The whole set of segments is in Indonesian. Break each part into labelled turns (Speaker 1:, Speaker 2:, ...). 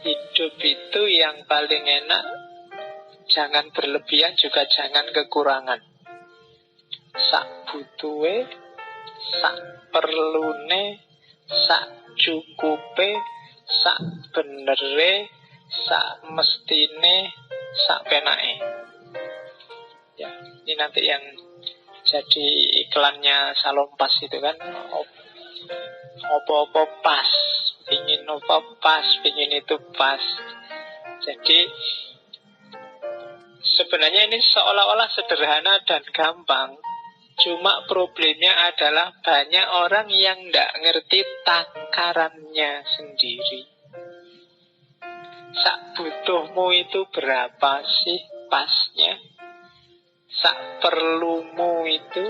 Speaker 1: Hidup itu yang paling enak, jangan berlebihan juga jangan kekurangan. Sak butuhe, sak perlune, sak cukupe, sak benere, sak mestine, sak penake. Ya, ini nanti yang jadi iklannya Salonpas itu kan, opo-opo pas, pingin apa pas, pingin itu pas. Jadi sebenarnya ini seolah-olah sederhana dan gampang. Cuma problemnya adalah banyak orang yang tidak ngerti takarannya sendiri. Sak butuhmu itu berapa sih pasnya? Sak perlumu itu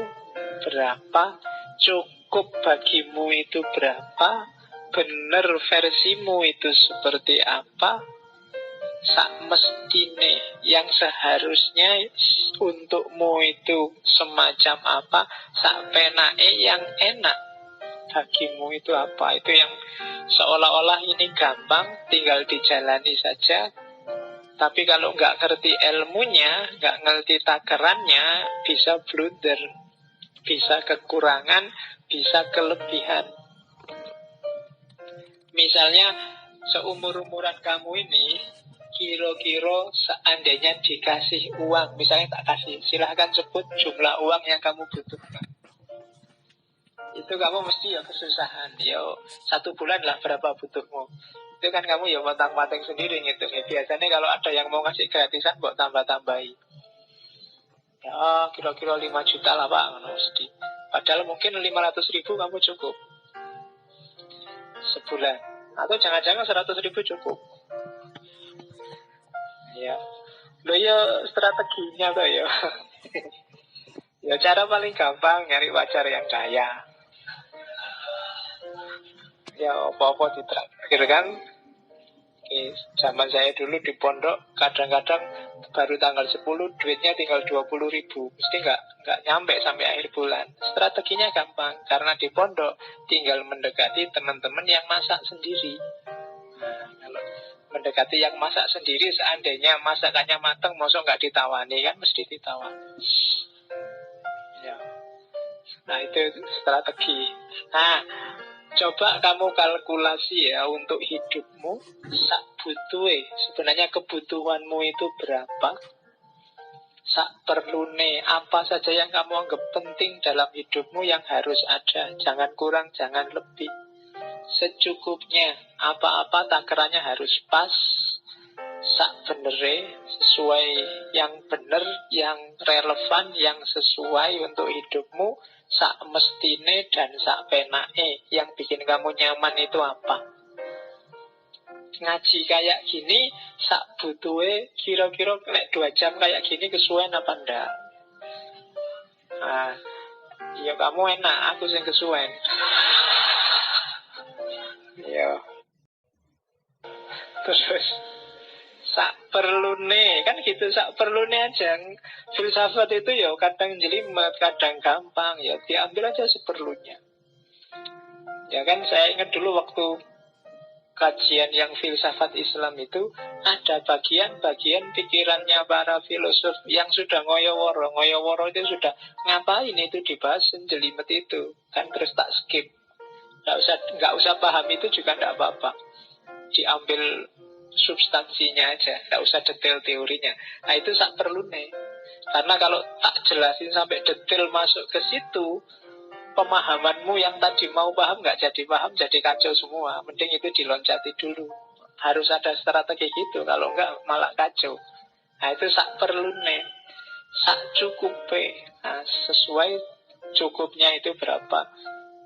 Speaker 1: berapa? Cukup bagimu itu berapa? Bener versimu itu seperti apa? Sak mestine yang seharusnya untukmu itu semacam apa? Sak penake yang enak bagimu itu apa? Itu yang seolah-olah ini gampang, tinggal dijalani saja. Tapi kalau nggak ngerti ilmunya, nggak ngerti takarannya, bisa blunder, bisa kekurangan, bisa kelebihan. Misalnya seumur-umuran kamu ini, kira-kira seandainya dikasih uang, misalnya tak kasih, silahkan sebut jumlah uang yang kamu butuhkan. Itu kamu mesti ya kesusahan. Ya 1 bulan lah berapa butuhmu. Itu kan kamu ya matang-matang sendiri ngitungnya. Biasanya kalau ada yang mau ngasih gratisan, buat tambah-tambahi. Ya kira-kira 5 juta lah Pak, mesti. Padahal mungkin 500.000 kamu cukup sebulan. Atau jangan-jangan 100.000 cukup. Ya, lo ya strateginya tuh ya. Ya cara paling gampang nyari pacar yang kaya. Ya apa-apa ditraktir kan. Zaman saya dulu di pondok, kadang-kadang baru tanggal 10 duitnya tinggal 20.000. Mesti nggak nyampe sampai akhir bulan. Strateginya gampang, karena di pondok tinggal mendekati teman-teman yang masak sendiri. Nah, kalau mendekati yang masak sendiri, seandainya masakannya matang, mosok nggak ditawani kan, mesti ditawani. Ya. Nah itu strategi. Nah, coba kamu kalkulasi ya untuk hidupmu, sak butuhe, sebenarnya kebutuhanmu itu berapa? Sak perlune, apa saja yang kamu anggap penting dalam hidupmu yang harus ada. Jangan kurang, jangan lebih. Secukupnya, apa-apa takarannya harus pas, sak benere, sesuai yang bener, yang relevan, yang sesuai untuk hidupmu. Sak mestine dan sak penake, yang bikin kamu nyaman itu apa? Ngaji kayak gini, sak butuhe kira-kira nek 2 jam kayak gini kesuwen apa ndak? Nah, ya kamu enak, aku sing kesuwen. Ya. Terus sak perlune, kan gitu, sak perlune aja. Filsafat itu ya kadang jelimet, kadang gampang, ya diambil aja seperlunya. Ya kan, saya ingat dulu waktu kajian yang filsafat Islam itu, ada bagian-bagian pikirannya para filosof yang sudah ngoyo-woro. Ngoyo-woro itu sudah, ngapain itu dibahas jelimet itu, kan terus tak skip. Nggak usah paham itu juga nggak apa-apa, diambil substansinya aja, nggak usah detail teorinya. Nah itu sak perlune. Karena kalau tak jelasin sampai detail masuk ke situ, pemahamanmu yang tadi mau paham nggak jadi paham, jadi kacau semua. Mending itu diloncati dulu. Harus ada strategi gitu, kalau nggak malah kacau. Nah itu sak perlune. Sak cukupe, nah, sesuai cukupnya itu berapa.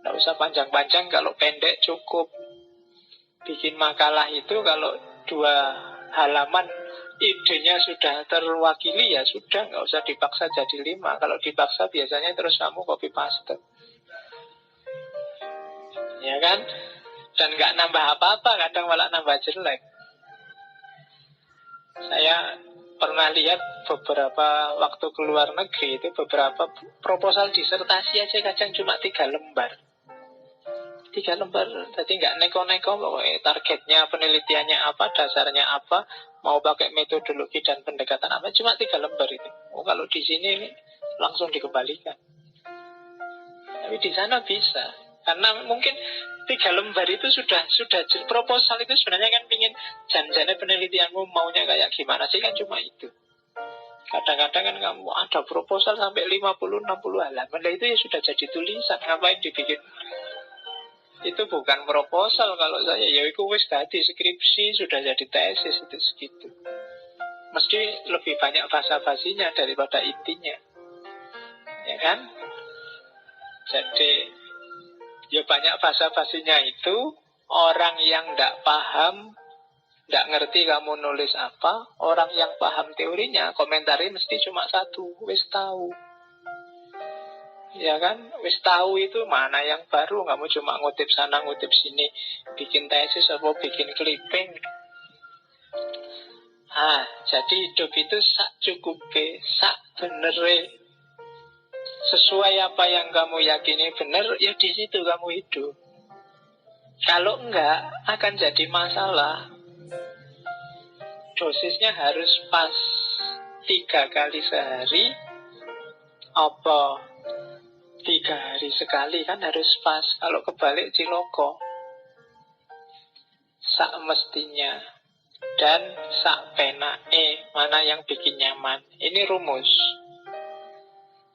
Speaker 1: Nggak usah panjang-panjang, kalau pendek cukup. Bikin makalah itu kalau 2 halaman idenya sudah terwakili, ya sudah, nggak usah dipaksa jadi 5. Kalau dipaksa biasanya terus kamu copy paste, ya kan? Dan nggak nambah apa-apa, kadang malah nambah jelek. Saya pernah lihat beberapa waktu keluar negeri itu, beberapa proposal disertasi aja kadang cuma 3 lembar. 3 lembar. Jadi nggak neko-neko pokoknya targetnya, penelitiannya apa, dasarnya apa, mau pakai metodologi dan pendekatan apa, cuma 3 lembar itu. Oh, kalau di sini ini langsung dikembalikan. Tapi di sana bisa. Karena mungkin 3 lembar itu sudah proposal itu sebenarnya kan pingin janjinya penelitianmu maunya kayak gimana sih, kan cuma itu. Kadang-kadang kan kamu ada proposal sampai 50-60 halaman. Nah, itu ya sudah jadi tulisan. Ngapain dibikin? Itu bukan proposal kalau saya. Ya itu wis tadi skripsi, sudah jadi tesis itu segitu. Mesti lebih banyak basa-basinya daripada intinya. Ya kan? Jadi ya banyak basa-basinya itu. Orang yang tidak paham, tidak ngerti kamu nulis apa. Orang yang paham teorinya, komentarnya mesti cuma satu, wis tahu. Ya kan, wis tahu itu mana yang baru. Kamu cuma ngutip sana, ngutip sini, bikin tesis atau bikin clipping. Jadi hidup itu sak cukupe, sak benere. Sesuai apa yang kamu yakini benar, ya di situ kamu hidup. Kalau enggak, akan jadi masalah. Dosisnya harus pas 3 kali sehari, apa 3 hari sekali, kan harus pas. Kalau kebalik ciloko. Sak mestinya dan sak penake, mana yang bikin nyaman. Ini rumus.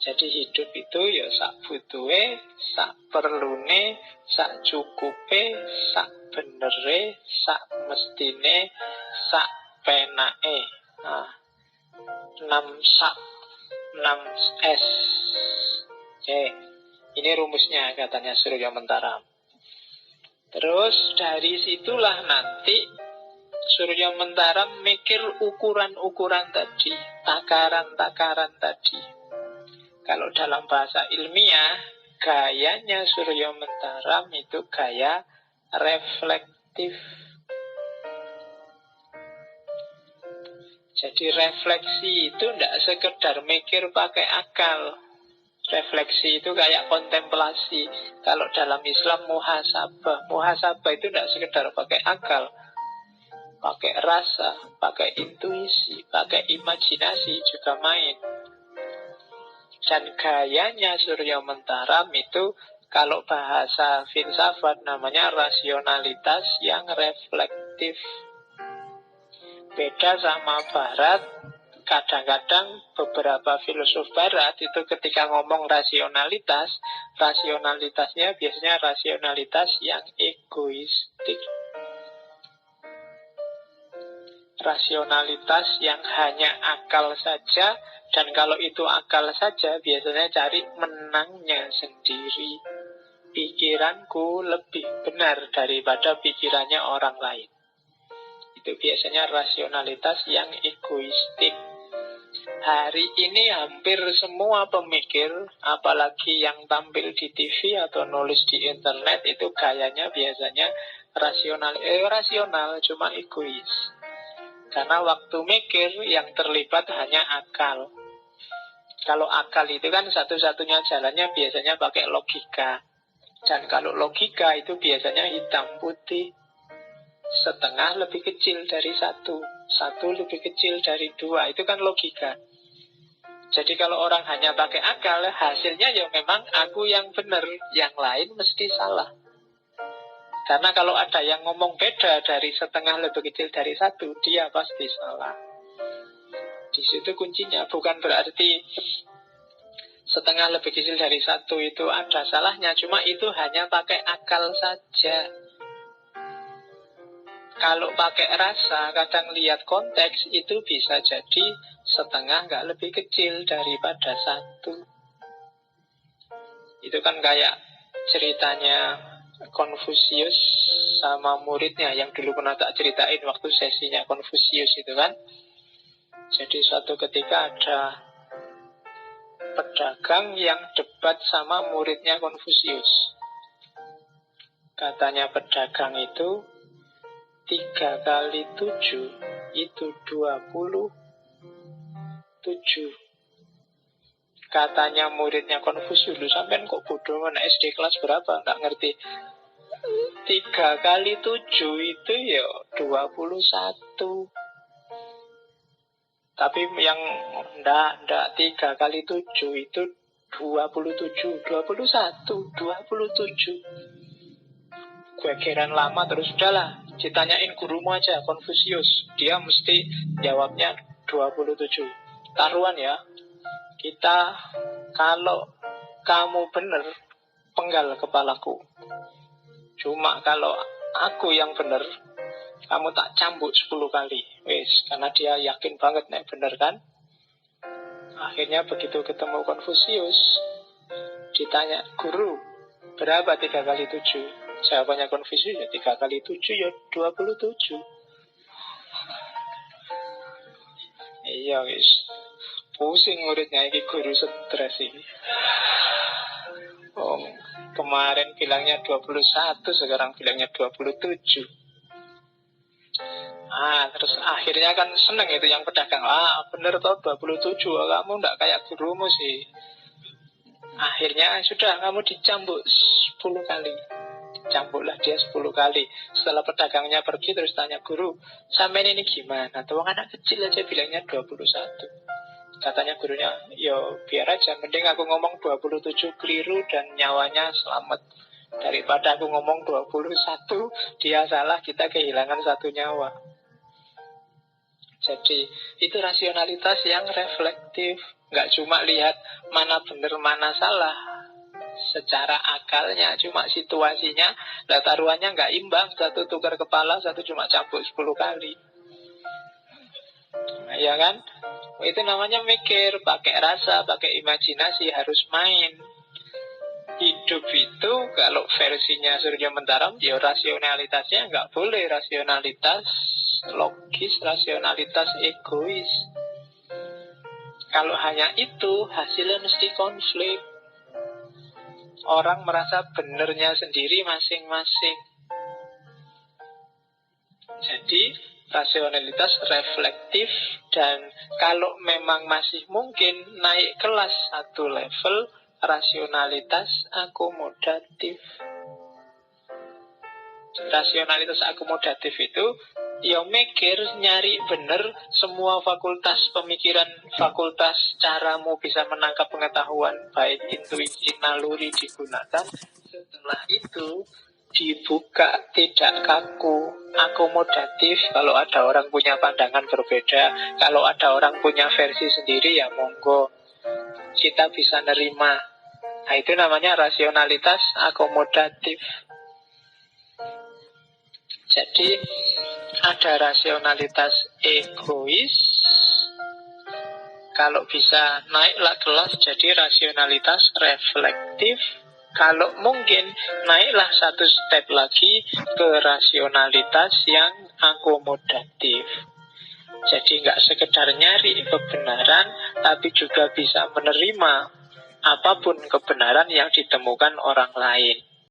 Speaker 1: Jadi hidup itu ya sak butuhe, sak perlune, sak cukupe, sak benere, sak mestine, sak penake. 6 sak, 6 S. Oke, ini rumusnya katanya Surya Mentara. Terus dari situlah nanti Surya Mentara mikir ukuran-ukuran tadi, takaran-takaran tadi. Kalau dalam bahasa ilmiah, gayanya Surya Mentara itu gaya reflektif. Jadi refleksi itu tidak sekedar mikir pakai akal. Refleksi itu kayak kontemplasi. Kalau dalam Islam muhasabah. Muhasabah itu tidak sekedar pakai akal, pakai rasa, pakai intuisi, pakai imajinasi juga main. Dan gayanya Surya Mentara itu kalau bahasa filsafat namanya rasionalitas yang reflektif. Beda sama Barat. Kadang-kadang beberapa filsuf Barat itu ketika ngomong rasionalitas, rasionalitasnya biasanya rasionalitas yang egoistik. Rasionalitas yang hanya akal saja, dan kalau itu akal saja biasanya cari menangnya sendiri. Pikiranku lebih benar daripada pikirannya orang lain. Itu biasanya rasionalitas yang egoistik. Hari ini hampir semua pemikir, apalagi yang tampil di TV atau nulis di internet, itu gayanya biasanya rasional, cuma egois. Karena waktu mikir yang terlibat hanya akal. Kalau akal itu kan satu-satunya jalannya biasanya pakai logika. Dan kalau logika itu biasanya hitam putih. Setengah lebih kecil dari satu, satu lebih kecil dari dua. Itu kan logika. Jadi kalau orang hanya pakai akal, hasilnya ya memang aku yang benar, yang lain mesti salah. Karena kalau ada yang ngomong beda dari setengah lebih kecil dari satu, dia pasti salah. Di situ kuncinya. Bukan berarti setengah lebih kecil dari satu itu ada salahnya, cuma itu hanya pakai akal saja. Kalau pakai rasa, kadang lihat konteks, itu bisa jadi setengah nggak lebih kecil daripada satu. Itu kan kayak ceritanya Konfusius sama muridnya yang dulu pernah tak ceritain waktu sesinya Konfusius itu kan. Jadi suatu ketika ada pedagang yang debat sama muridnya Konfusius. Katanya pedagang itu 3 kali 7 itu 27. Katanya muridnya Konfusius, lu sampean kok bodoh, mana SD kelas berapa, nggak ngerti 3 kali 7 itu ya 21. Tapi yang enggak 3 kali 7 itu 27, 21, 27. Gue kiran lama terus udahlah. Ditanyain gurumu aja, Konfusius. Dia mesti jawabnya 27. Taruhan ya. Kita, kalau kamu benar, penggal kepalaku. Cuma kalau aku yang benar, kamu tak cambuk 10 kali. Wis, karena dia yakin banget nek bener kan. Akhirnya begitu ketemu Konfusius, ditanya, guru, berapa 3 kali 7? Jawabannya Konfusius, ya 3 kali 7 ya 27. Iya wis. Pusing muridnya, ini guru stres ini. Oh, kemarin bilangnya 21, sekarang bilangnya 27. Terus akhirnya kan seneng itu yang pedagang. Bener toh 27, kamu ndak kayak gurumu sih. Akhirnya sudah, kamu dicambuk 10 kali. Cambuklah dia 10 kali. Setelah pedagangnya pergi terus tanya, guru, sampean ini gimana? Tuh anak kecil aja bilangnya 21. Katanya gurunya, yo biar aja, mending aku ngomong 27 keliru dan nyawanya selamat, daripada aku ngomong 21 dia salah, kita kehilangan 1 nyawa. Jadi itu rasionalitas yang reflektif. Nggak cuma lihat mana benar mana salah secara akalnya, cuma situasinya. Lah taruhannya nggak imbang, satu tukar kepala, satu cuma cambuk 10 kali. Ya kan? Itu namanya mikir, pakai rasa, pakai imajinasi, harus main. Hidup itu kalau versinya Surya Mentaram, ya rasionalitasnya nggak boleh rasionalitas logis, rasionalitas egois. Kalau hanya itu, hasilnya mesti konflik. Orang merasa benernya sendiri masing-masing. Jadi rasionalitas reflektif, dan kalau memang masih mungkin naik kelas 1 level, rasionalitas akomodatif. Rasionalitas akomodatif itu ya mikir, nyari bener semua fakultas pemikiran, fakultas caramu bisa menangkap pengetahuan, baik intuisi, naluri digunakan. Setelah itu dibuka, tidak kaku, akomodatif. Kalau ada orang punya pandangan berbeda, kalau ada orang punya versi sendiri, ya monggo, kita bisa nerima. Nah, itu namanya rasionalitas akomodatif. Jadi ada rasionalitas egois, kalau bisa naiklah kelas jadi rasionalitas reflektif. Kalau mungkin naiklah 1 step lagi ke rasionalitas yang akomodatif. Jadi nggak sekedar nyari kebenaran, tapi juga bisa menerima apapun kebenaran yang ditemukan orang lain.